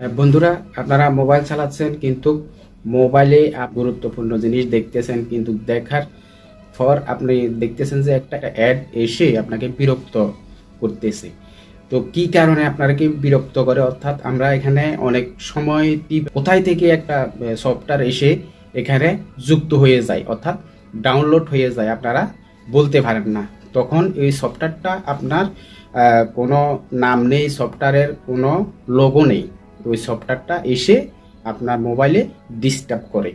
বন্ধুরা, আপনারা মোবাইল চালাচ্ছেন কিন্তু মোবাইলে গুরুত্বপূর্ণ জিনিস দেখতেছেন, কিন্তু দেখার পর আপনি দেখতেছেন যে একটা অ্যাড এসে আপনাকে বিরক্ত করতেছে। তো কি কারণে আপনাকে বিরক্ত করে? অর্থাৎ আমরা এখানে অনেক সময় কোথায় থেকে একটা সফটওয়্যার এসে এখানে যুক্ত হয়ে যায়, অর্থাৎ ডাউনলোড হয়ে যায়, আপনারা বলতে পারেন না। তখন এই সফটওয়্যারটা আপনার কোনো নাম নেই, সফটওয়্যারের কোনো লোগো নেই, ওই সফটওয়্যারটা এসে আপনার মোবাইলে ডিস্টার্ব করে।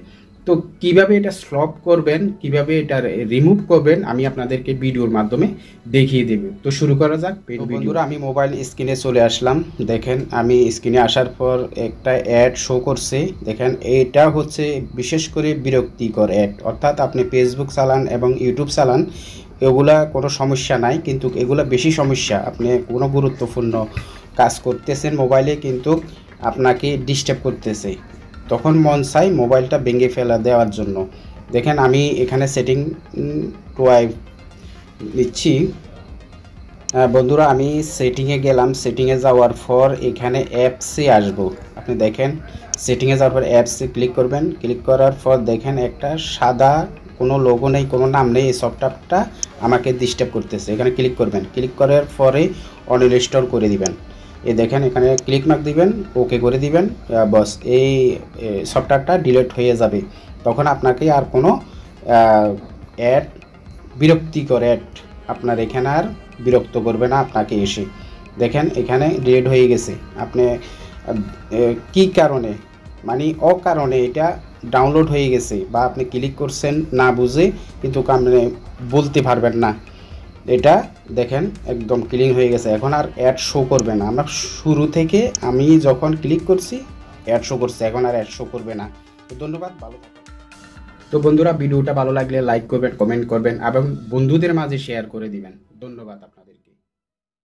তো কিভাবে এটা সলভ করবেন, কিভাবে এটা রিমুভ করবেন, আমি আপনাদেরকে ভিডিওর মাধ্যমে দেখিয়ে দেব। তো শুরু করা যাক। বন্ধুরা, আমি মোবাইল স্ক্রিনে চলে আসলাম। দেখেন, আমি স্ক্রিনে আসার পর একটা অ্যাড শো করছে। দেখেন, এটা হচ্ছে বিশেষ করে বিরক্তিকর অ্যাড। অর্থাৎ আপনি ফেসবুক চালান এবং ইউটিউব চালান, এগুলা কোনো সমস্যা নাই, কিন্তু এগুলা বেশি সমস্যা। আপনি কোনো গুরুত্বপূর্ণ কাজ করতেছেন মোবাইলে, কিন্তু আপনাকে ডিস্টার্ব করতেছে, তখন মন চাই মোবাইলটা ভেঙে ফেলা দেওয়ার জন্য। দেখেন, আমি এখানে সেটিং টুয়াই নিচ্ছি। বন্ধুরা, আমি সেটিংয়ে গেলাম। সেটিংয়ে যাওয়ার পর এখানে অ্যাপসে আসবো। আপনি দেখেন, সেটিংয়ে যাওয়ার পর অ্যাপসে ক্লিক করবেন। ক্লিক করার পর দেখেন একটা সাদা, কোনো লোগো নেই, কোনো নাম নেই, এই সফটওয়্যারটা আমাকে ডিস্টার্ব করতেছে। এখানে ক্লিক করবেন। ক্লিক করার পরে অনইনস্টল করে দিবেন। এই দেখেন, এখানে ক্লিক মার্ক দিবেন, ওকে করে দিবেন, বস এই সফটওয়্যারটা ডিলিট হয়ে যাবে। তখন আপনাকে আর কোনো অ্যাড, বিরক্তিকর অ্যাড আপনার এখানে আর বিরক্ত করবে না আপনাকে এসে। দেখেন, এখানে ডিলিট হয়ে গেছে। আপনি কি কারণে, মানে অকারণে এটা ডাউনলোড হয়ে গেছে, বা আপনি ক্লিক করছেন না বুঝে, কিন্তু আপনি বলতে পারবেন না। এটা দেখেন একদম ক্লিন হয়ে গেছে। এখন আর অ্যাড শো করবে না। আমরা শুরু থেকে আমি যখন ক্লিক করছি অ্যাড শো করছে, এখন আর অ্যাড শো করবে না। তো ধন্যবাদ, ভালো থাকুন। তো বন্ধুরা, ভিডিওটা ভালো লাগলে লাইক করবেন, কমেন্ট করবেন এবং বন্ধুদের মাঝে শেয়ার করে দিবেন। ধন্যবাদ আপনাকে।